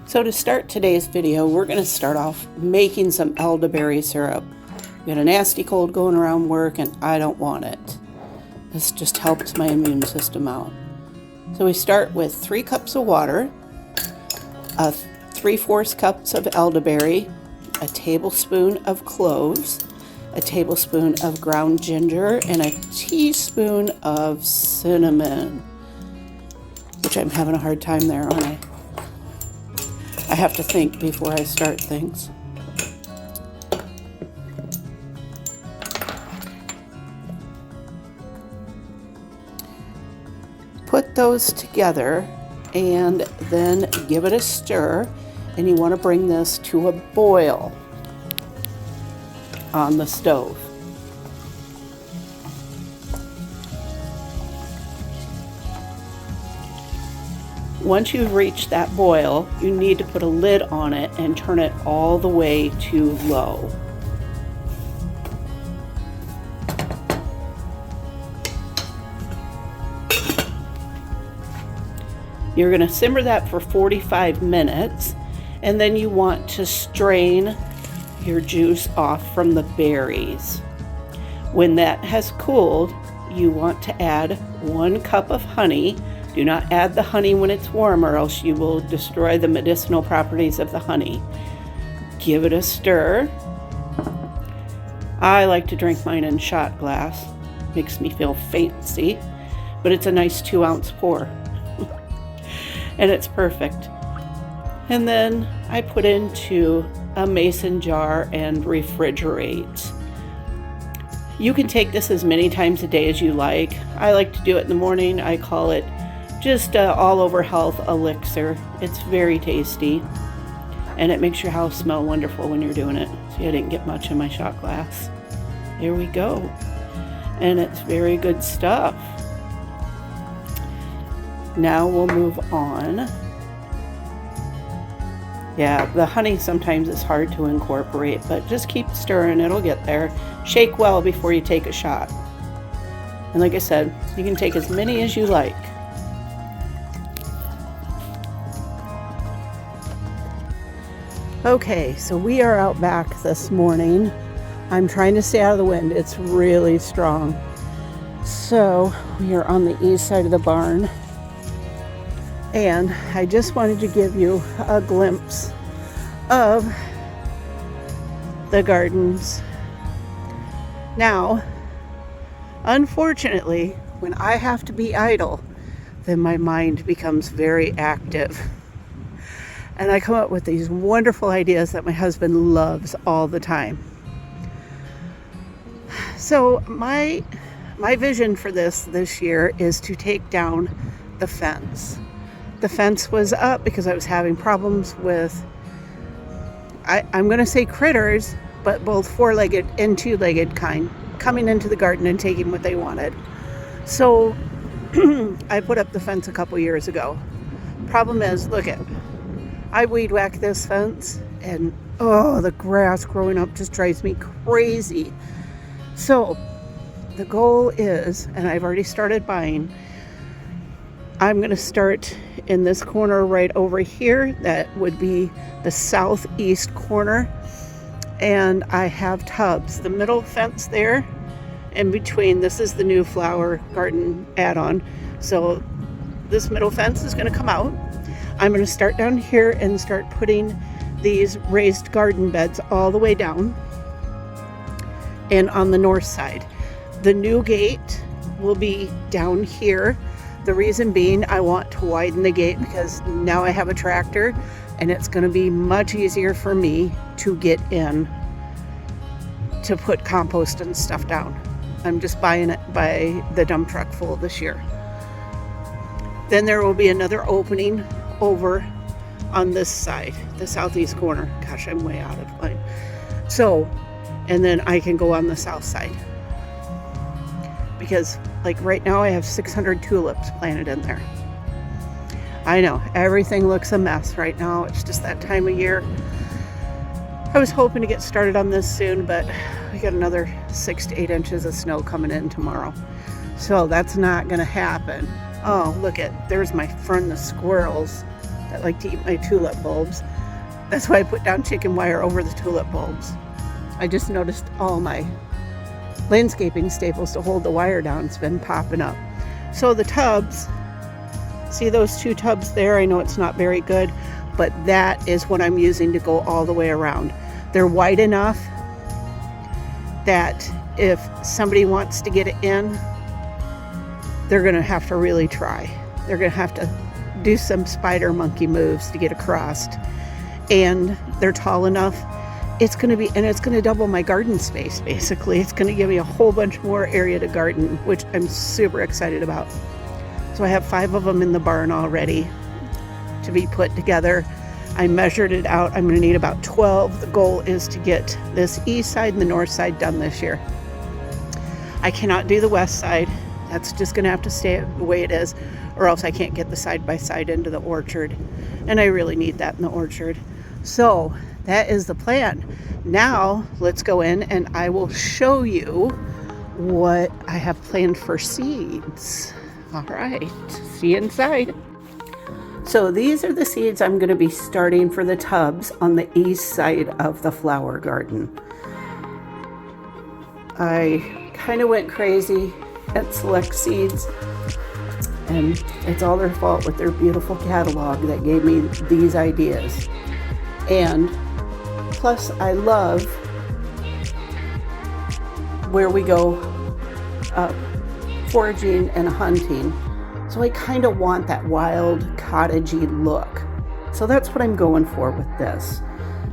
So to start today's video, we're going to start off making some elderberry syrup. We got a nasty cold going around work and I don't want it. This just helps my immune system out. So we start with 3 cups of water, 3/4 cups of elderberry, a tablespoon of cloves, a tablespoon of ground ginger, and a teaspoon of cinnamon, which I'm having a hard time there, aren't I? I have to think before I start things. Put those together and then give it a stir, and you want to bring this to a boil on the stove. Once you've reached that boil, you need to put a lid on it and turn it all the way to low. You're going to simmer that for 45 minutes, and then you want to strain your juice off from the berries. When that has cooled, you want to add 1 cup of honey. Do not add the honey when it's warm, or else you will destroy the medicinal properties of the honey. Give it a stir. I like to drink mine in shot glass. Makes me feel fancy, but it's a nice 2-ounce pour. And it's perfect. And then I put into a mason jar and refrigerate. You can take this as many times a day as you like. I like to do it in the morning. I call it just all over health elixir. It's very tasty, and it makes your house smell wonderful when you're doing it. See, I didn't get much in my shot glass. There we go. And it's very good stuff. Now we'll move on. Yeah, the honey sometimes is hard to incorporate, but just keep stirring, it'll get there. Shake well before you take a shot. And like I said, you can take as many as you like. Okay, so we are out back this morning. I'm trying to stay out of the wind. It's really strong. So we are on the east side of the barn. And I just wanted to give you a glimpse of the gardens. Now, unfortunately, when I have to be idle, then my mind becomes very active. And I come up with these wonderful ideas that my husband loves all the time. So my vision for this year is to take down the fence. The fence was up because I was having problems with, I'm going to say critters, but both 4-legged and 2-legged kind, coming into the garden and taking what they wanted. So I put up the fence a couple years ago. Problem is, look at, I weed whack this fence, and the grass growing up just drives me crazy. So the goal is, and I've already started buying, I'm going to start in this corner right over here. That would be the southeast corner. And I have tubs. The middle fence there, in between, this is the new flower garden add-on. So this middle fence is going to come out. I'm going to start down here and start putting these raised garden beds all the way down and on the north side. The new gate will be down here. The reason being, I want to widen the gate because now I have a tractor and it's going to be much easier for me to get in to put compost and stuff down. I'm just buying it by the dump truck full this year. Then there will be another opening over on this side, the southeast corner. Gosh, I'm way out of line. So, and then I can go on the south side. Because like right now I have 600 tulips planted in there. I know, everything looks a mess right now. It's just that time of year. I was hoping to get started on this soon, but we got another 6 to 8 inches of snow coming in tomorrow. So that's not going to happen. Oh, look at, there's my friend the squirrels. that like to eat my tulip bulbs. That's why I put down chicken wire over the tulip bulbs. I just noticed all my landscaping staples to hold the wire down has been popping up. So the tubs, see those 2 tubs there? I know it's not very good, but that is what I'm using to go all the way around. They're wide enough that if somebody wants to get it in, they're gonna have to really try. They're gonna have to do some spider monkey moves to get across. And they're tall enough. It's gonna double my garden space, basically. It's gonna give me a whole bunch more area to garden, which I'm super excited about. So I have 5 of them in the barn already to be put together. I measured it out. I'm gonna need about 12. The goal is to get this east side and the north side done this year. I cannot do the west side. That's just gonna have to stay the way it is, or else I can't get the side-by-side into the orchard. And I really need that in the orchard. So that is the plan. Now let's go in and I will show you what I have planned for seeds. All right, see you inside. So these are the seeds I'm going to be starting for the tubs on the east side of the flower garden. I kind of went crazy at Select Seeds, and it's all their fault with their beautiful catalog that gave me these ideas. And plus I love where we go foraging and hunting. So I kind of want that wild cottagey look. So that's what I'm going for with this.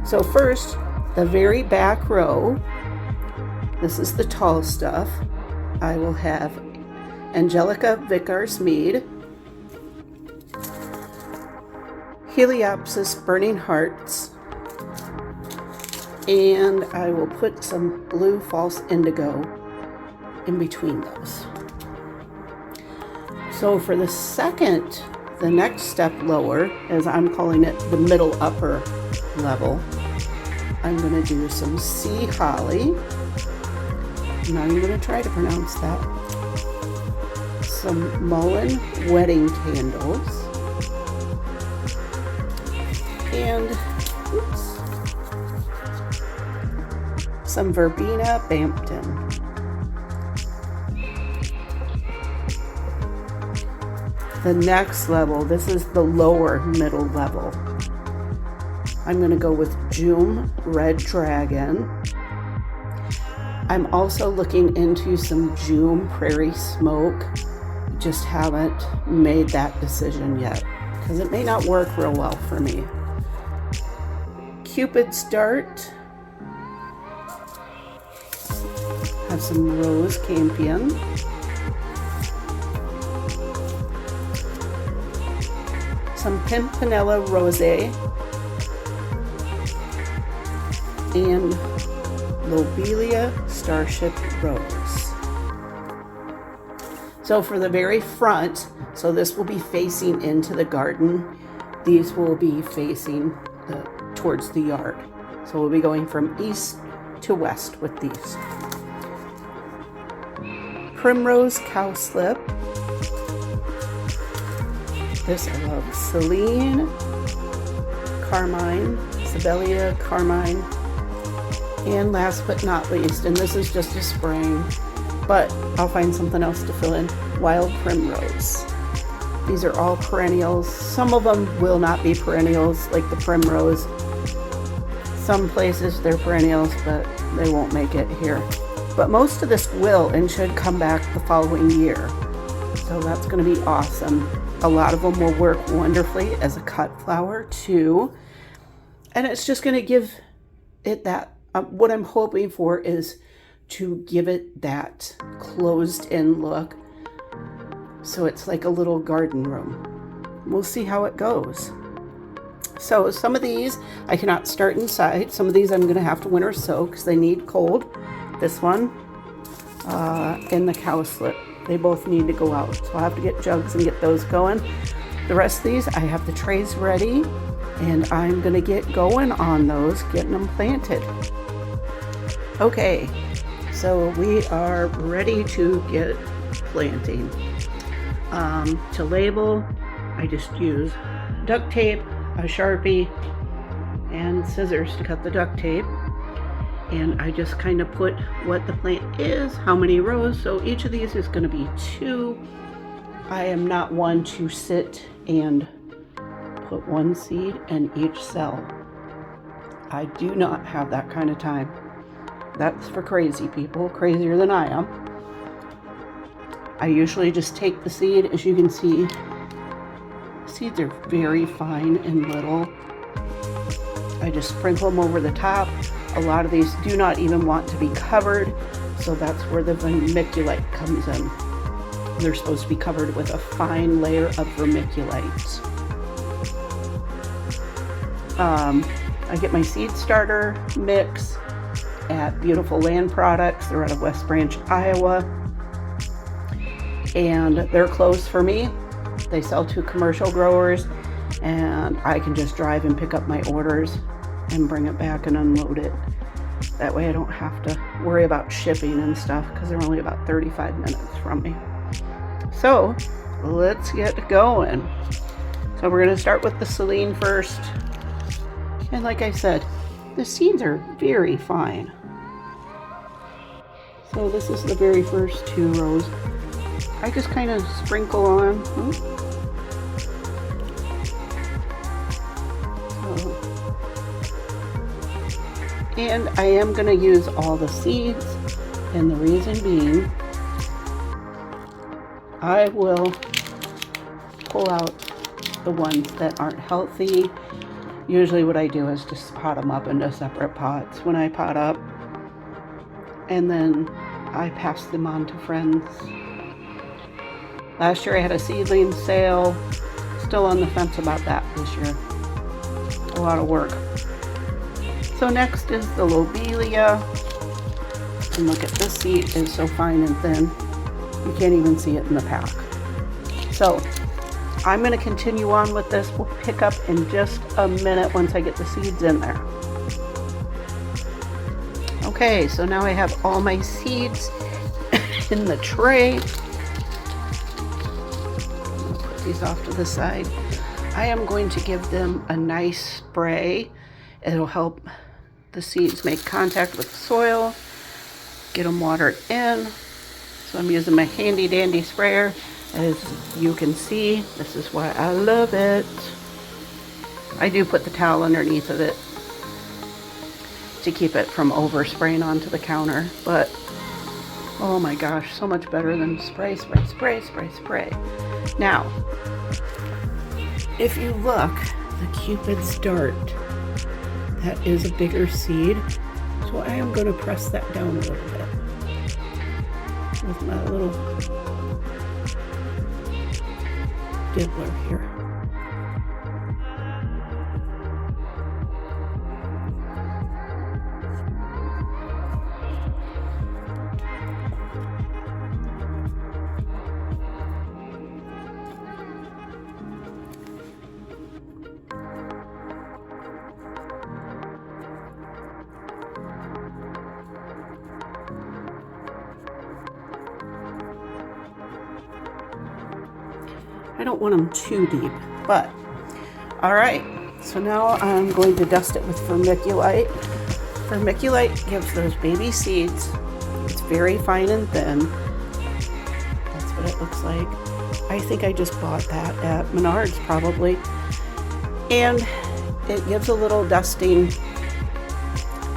So first, the very back row, this is the tall stuff. I will have Angelica Vickers Mead, Heliopsis Burning Hearts, and I will put some blue false indigo in between those. So for the next step lower, as I'm calling it, the middle upper level, I'm going to do some sea holly. I'm not even going to try to pronounce that. Some mullein wedding candles. And some verbena Bampton. The next level, this is the lower middle level. I'm going to go with June Red Dragon. I'm also looking into some June Prairie Smoke. Just haven't made that decision yet because it may not work real well for me. Cupid's Dart. Have some Rose Campion. Some Pimpinella Rosé and Lobelia Starship Rose. So for the very front, so this will be facing into the garden. These will be facing towards the yard. So we'll be going from east to west with these. Primrose Cowslip. This I love. Celine, Carmine, Sibelia, Carmine, and last but not least, and this is just a spraying, but I'll find something else to fill in, Wild Primrose. These are all perennials. Some of them will not be perennials, like the primrose. Some places they're perennials, but they won't make it here. But most of this will and should come back the following year. So that's going to be awesome. A lot of them will work wonderfully as a cut flower too. And it's just going to give it that, what I'm hoping for is to give it that closed in look. So it's like a little garden room. We'll see how it goes. So some of these I cannot start inside. Some of these I'm going to have to winter soak because they need cold. This one and the cowslip. They both need to go out. So I'll have to get jugs and get those going. The rest of these, I have the trays ready and I'm gonna get going on those, getting them planted. Okay, so we are ready to get planting. To label, I just use duct tape, a Sharpie, and scissors to cut the duct tape. And I just kind of put what the plant is, how many rows. So each of these is going to be 2. I am not one to sit and put one seed in each cell. I do not have that kind of time. That's for crazy people, crazier than I am. I usually just take the seed. As you can see, seeds are very fine and little. I just sprinkle them over the top. A lot of these do not even want to be covered, so that's where the vermiculite comes in. They're supposed to be covered with a fine layer of vermiculite. I get my seed starter mix at Beautiful Land Products. They're out of West Branch, Iowa, and they're close for me. They sell to commercial growers, and I can just drive and pick up my orders and bring it back and unload it. That way I don't have to worry about shipping and stuff, because they're only about 35 minutes from me. So let's get going. So we're going to start with the Celine first. And like I said, the seeds are very fine. So this is the very first 2 rows. I just kind of sprinkle on. And I am going to use all the seeds, and the reason being, I will pull out the ones that aren't healthy. Usually what I do is just pot them up into separate pots when I pot up, and then I pass them on to friends. Last year I had a seedling sale. Still on the fence about that this year. A lot of work. So next is the lobelia, and look at this seed is so fine and thin, you can't even see it in the pack. So I'm going to continue on with this. We'll pick up in just a minute once I get the seeds in there. Okay, so now I have all my seeds in the tray. I'll put these off to the side. I am going to give them a nice spray. It'll help the seeds make contact with the soil, get them watered in. So I'm using my handy dandy sprayer. As you can see, this is why I love it. I do put the towel underneath of it to keep it from overspraying onto the counter, but oh my gosh, so much better than spray, spray, spray, spray, spray. Now, if you look, the Cupid's dart, that is a bigger seed, so I am going to press that down a little bit with my little dibbler here. I don't want them too deep, but all right. So now I'm going to dust it with vermiculite. Vermiculite gives those baby seeds. It's very fine and thin. That's what it looks like. I think I just bought that at Menards probably. And it gives a little dusting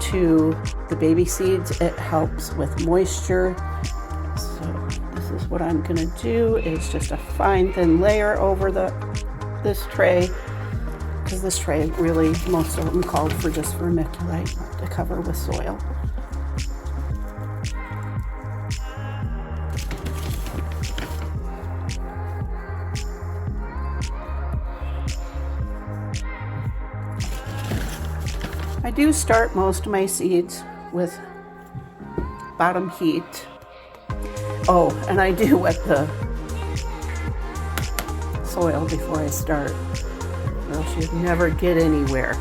to the baby seeds. It helps with moisture. What I'm going to do is just a fine thin layer over this tray, because this tray really, most of them called for just vermiculite to cover with soil. I do start most of my seeds with bottom heat. Oh, and I do wet the soil before I start, or else you'd never get anywhere.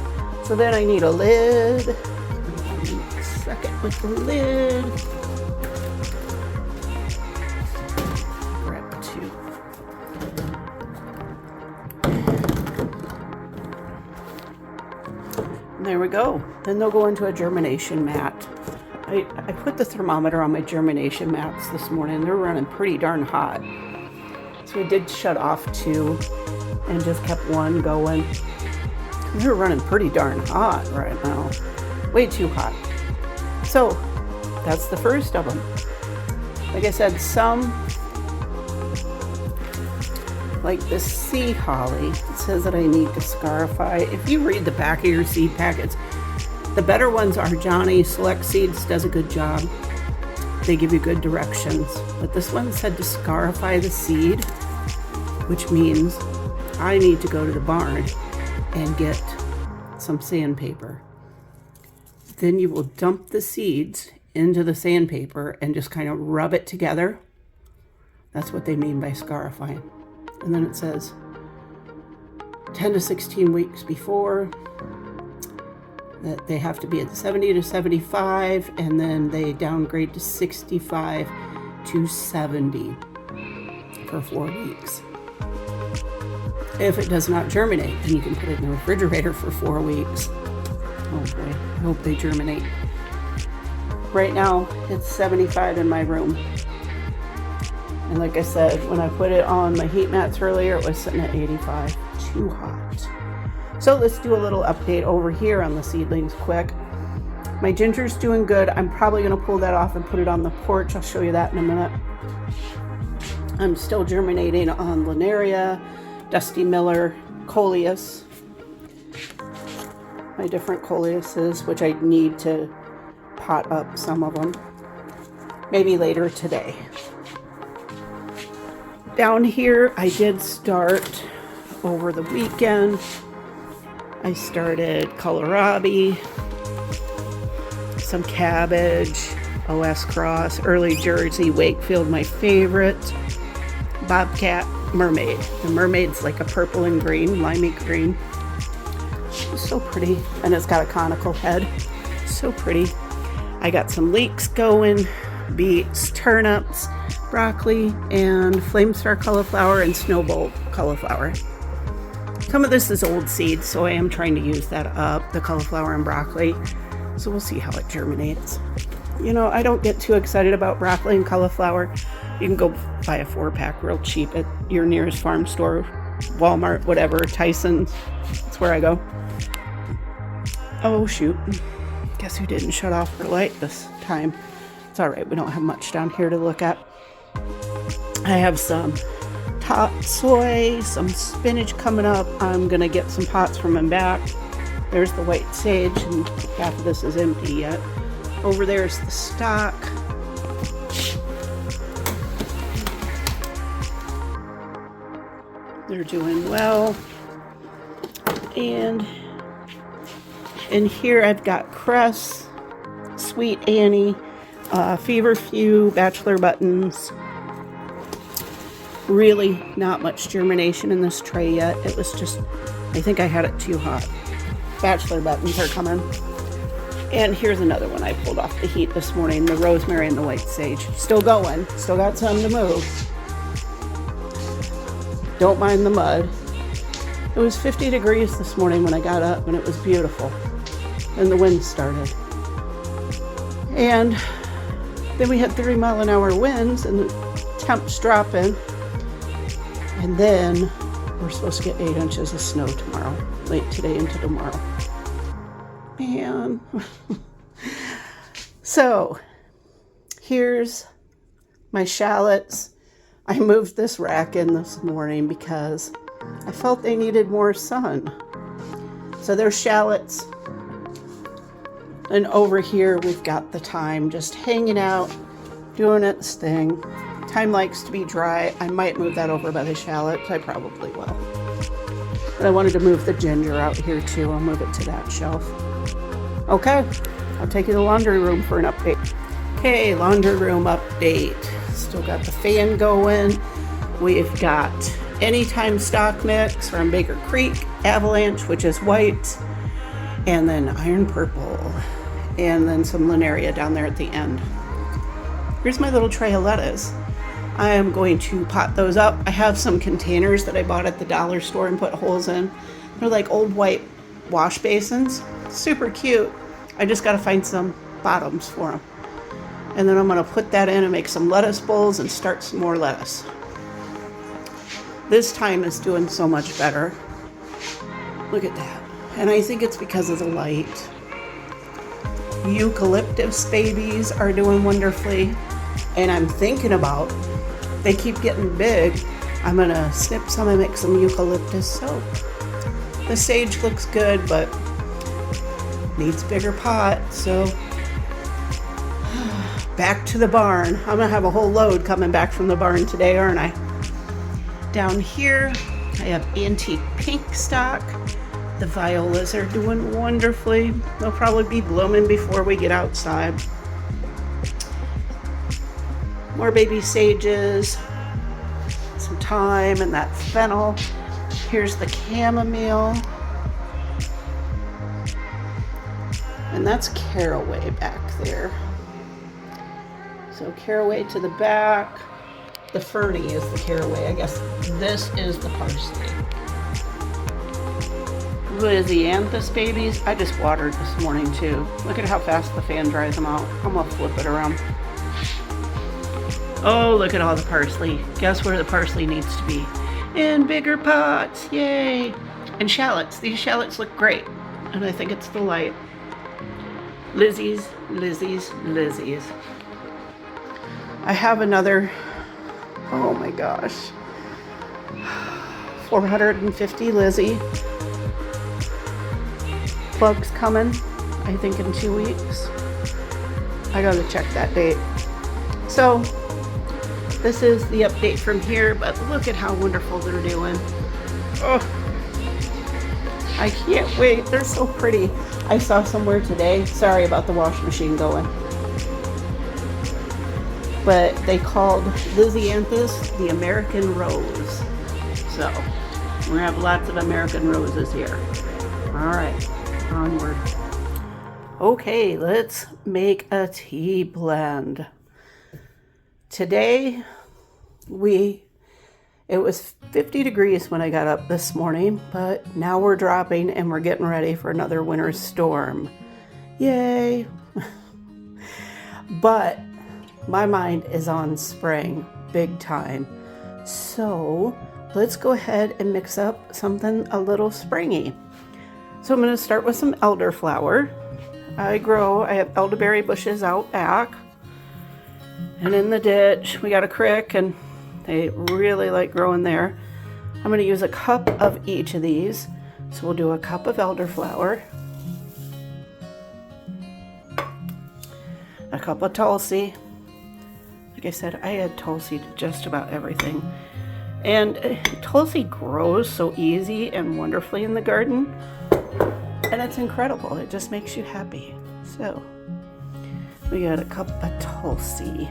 So then I need a lid. Second with the lid. Grab 2. There we go. Then they'll go into a germination mat. I put the thermometer on my germination mats this morning. They're running pretty darn hot. So I did shut off 2 and just kept 1 going. They're running pretty darn hot right now. Way too hot. So that's the first of them. Like I said, some, like this sea holly, it says that I need to scarify. If you read the back of your seed packets, the better ones are Johnny Select Seeds does a good job. They give you good directions. But this one said to scarify the seed, which means I need to go to the barn and get some sandpaper. Then you will dump the seeds into the sandpaper and just kind of rub it together. That's what they mean by scarifying. And then it says 10 to 16 weeks before that they have to be at 70 to 75, and then they downgrade to 65 to 70 for 4 weeks. If it does not germinate, then you can put it in the refrigerator for 4 weeks. Oh boy, I hope they germinate. Right now, it's 75 in my room. And like I said, when I put it on my heat mats earlier, it was sitting at 85. Too hot. So let's do a little update over here on the seedlings quick. My ginger's doing good. I'm probably going to pull that off and put it on the porch. I'll show you that in a minute. I'm still germinating on Linaria, Dusty Miller, Coleus. My different Coleuses, which I need to pot up some of them. Maybe later today. Down here, I did start over the weekend. I started kohlrabi, some cabbage, OS Cross, Early Jersey, Wakefield, my favorite, Bobcat, Mermaid. The Mermaid's like a purple and green, limey green. It's so pretty, and it's got a conical head. So pretty. I got some leeks going, beets, turnips, broccoli, and Flame Star cauliflower and Snowball cauliflower. Some of this is old seed, so I am trying to use that up, the cauliflower and broccoli. So we'll see how it germinates. You know, I don't get too excited about broccoli and cauliflower. You can go buy a 4-pack real cheap at your nearest farm store, Walmart, whatever, Tyson's. That's where I go. Oh, shoot. Guess who didn't shut off her light this time? It's all right. We don't have much down here to look at. I have some top soy, some spinach coming up. I'm going to get some pots from them back. There's the white sage, and half of this is empty yet. Over there's the stock. They're doing well. And in here I've got cress, Sweet Annie, Feverfew, Bachelor Buttons. Really not much germination in this tray yet. It was just, I think I had it too hot. Bachelor Buttons are coming. And here's another one I pulled off the heat this morning, the rosemary and the white sage. Still going, still got some to move. Don't mind the mud. It was 50 degrees this morning when I got up, and it was beautiful. And the wind started. And then we had 30-mile-an-hour winds, and the temps dropping. And then we're supposed to get 8 inches of snow tomorrow, late today into tomorrow. Man. So here's my shallots. I moved this rack in this morning because I felt they needed more sun. So there's shallots. And over here we've got the thyme just hanging out, doing its thing. Thyme likes to be dry. I might move that over by the shallots. I probably will. But I wanted to move the ginger out here too. I'll move it to that shelf. Okay, I'll take you to the laundry room for an update. Okay, laundry room update. Still got the fan going. We've got Anytime stock mix from Baker Creek, Avalanche, which is white, and then Iron Purple, and then some Linaria down there at the end. Here's my little tray of lettuce. I am going to pot those up. I have some containers that I bought at the dollar store and put holes in. They're like old white wash basins. Super cute. I just got to find some bottoms for them. And then I'm going to put that in and make some lettuce bowls and start some more lettuce. This thyme is doing so much better. Look at that. And I think it's because of the light. Eucalyptus babies are doing wonderfully. And I'm thinking about, they keep getting big, I'm going to snip some and make some eucalyptus soap. The sage looks good, but needs bigger pot, so back to the barn. I'm gonna have a whole load coming back from the barn today, aren't I? Down here, I have antique pink stock. The violas are doing wonderfully. They'll probably be blooming before we get outside. More baby sages, some thyme and that fennel. Here's the chamomile. And that's caraway back there. So caraway to the back. The ferny is the caraway. I guess this is the parsley. Lisianthus babies. I just watered this morning too. Look at how fast the fan dries them out. I'm gonna flip it around. Oh, look at all the parsley. Guess where the parsley needs to be? In bigger pots. Yay! And shallots. These shallots look great. And I think it's the light. Lizzies, Lizzies, Lizzies. I have another, oh my gosh, 450 Lizzie plugs coming, I think in 2 weeks. I gotta check that date. So this is the update from here, but look at how wonderful they're doing. Oh, I can't wait. They're so pretty. I saw somewhere today, sorry about the wash machine going, but they called Lisianthus the American Rose. So we're gonna have lots of American roses here. All right, onward. Okay, let's make a tea blend. Today, it was 50 degrees when I got up this morning, but now we're dropping and we're getting ready for another winter storm. Yay! But my mind is on spring, big time. So let's go ahead and mix up something a little springy. So I'm going to start with some elderflower. I have elderberry bushes out back. And in the ditch, we got a crick, and they really like growing there. I'm going to use a cup of each of these. So we'll do a cup of elderflower, a cup of Tulsi. Like I said, I add Tulsi to just about everything. And Tulsi grows so easy and wonderfully in the garden. And it's incredible. It just makes you happy. So we got a cup of Tulsi.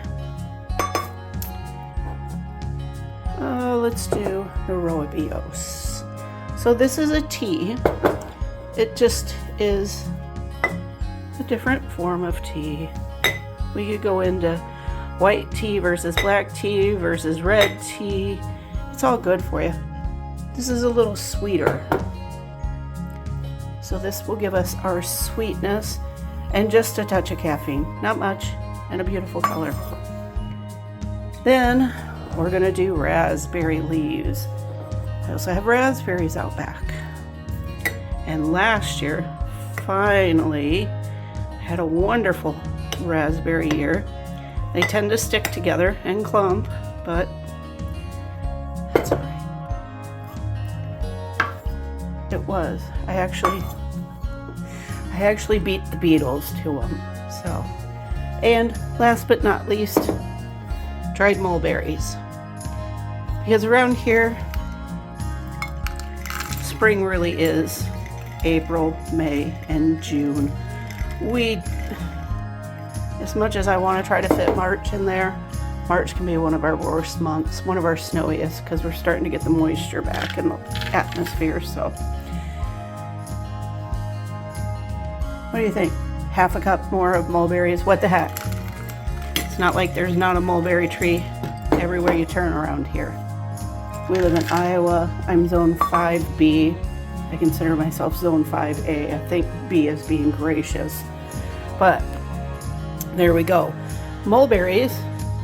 Let's do the rooibos. So this is a tea. It just is a different form of tea. We could go into white tea versus black tea versus red tea. It's all good for you. This is a little sweeter. So this will give us our sweetness and just a touch of caffeine. Not much, and a beautiful color. Then we're gonna do raspberry leaves. I also have raspberries out back. And last year, finally, had a wonderful raspberry year. They tend to stick together and clump, but that's all right. It was. I actually beat the beetles to them. So, and last but not least, dried mulberries. Because around here, spring really is April, May, and June. As much as I want to try to fit March in there, March can be one of our worst months, one of our snowiest, because we're starting to get the moisture back in the atmosphere. So what do you think? Half a cup more of mulberries? What the heck? It's not like there's not a mulberry tree everywhere you turn around here. We live in Iowa. I'm zone 5B. I consider myself zone 5A. I think B is being gracious. But there we go. Mulberries,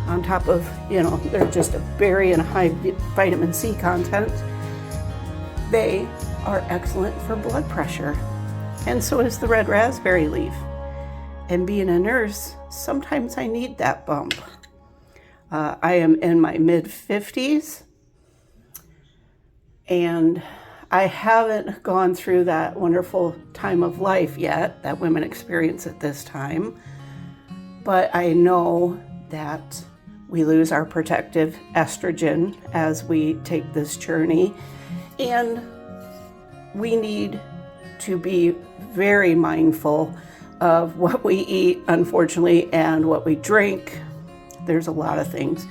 on top of, they're just a berry and a high vitamin C content. They are excellent for blood pressure. And so is the red raspberry leaf. And being a nurse, sometimes I need that bump. I am in my mid-50s, and I haven't gone through that wonderful time of life yet that women experience at this time. But I know that we lose our protective estrogen as we take this journey, and we need to be very mindful of what we eat, unfortunately, and what we drink. There's a lot of things,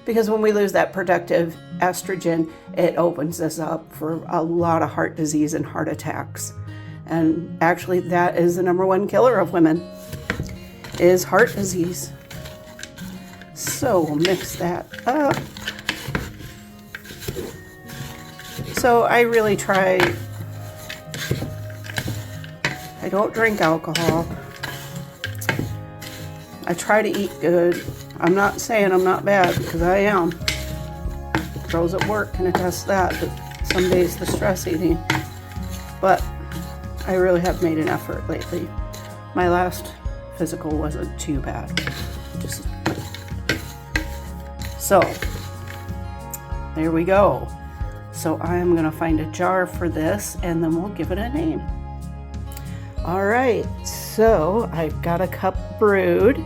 because when we lose that protective estrogen, it opens us up for a lot of heart disease and heart attacks. And actually, that is the number one killer of women, is heart disease. So we'll mix that up. So I really try, I don't drink alcohol. I try to eat good. I'm not saying I'm not bad, because I am. Girls at work can attest that some days the stress eating. But I really have made an effort lately. My last physical wasn't too bad. So there we go. So I'm gonna find a jar for this, and then we'll give it a name. All right, so I've got a cup brewed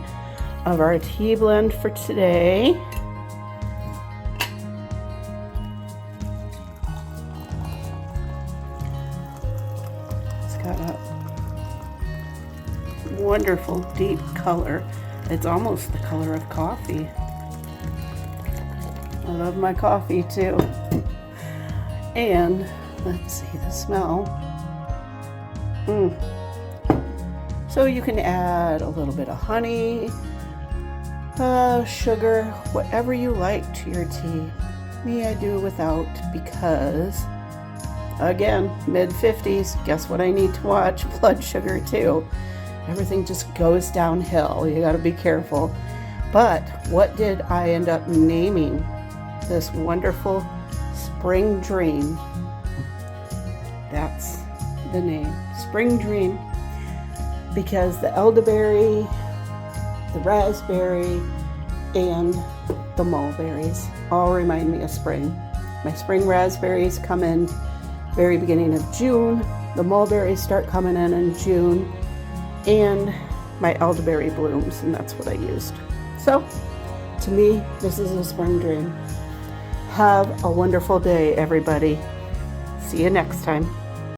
of our tea blend for today. It's got a wonderful deep color. It's almost the color of coffee. I love my coffee too. And let's see the smell. So you can add a little bit of honey, sugar, whatever you like to your tea. Me, I do without, because, again, mid-50s, guess what I need to watch? Blood sugar too. Everything just goes downhill. You gotta be careful. But what did I end up naming this wonderful Spring Dream? That's the name, Spring Dream, because the elderberry, the raspberry, and the mulberries all remind me of spring. My spring raspberries come in very beginning of June. The mulberries start coming in June, and my elderberry blooms, and that's what I used. So, to me, this is a spring dream. Have a wonderful day, everybody. See you next time.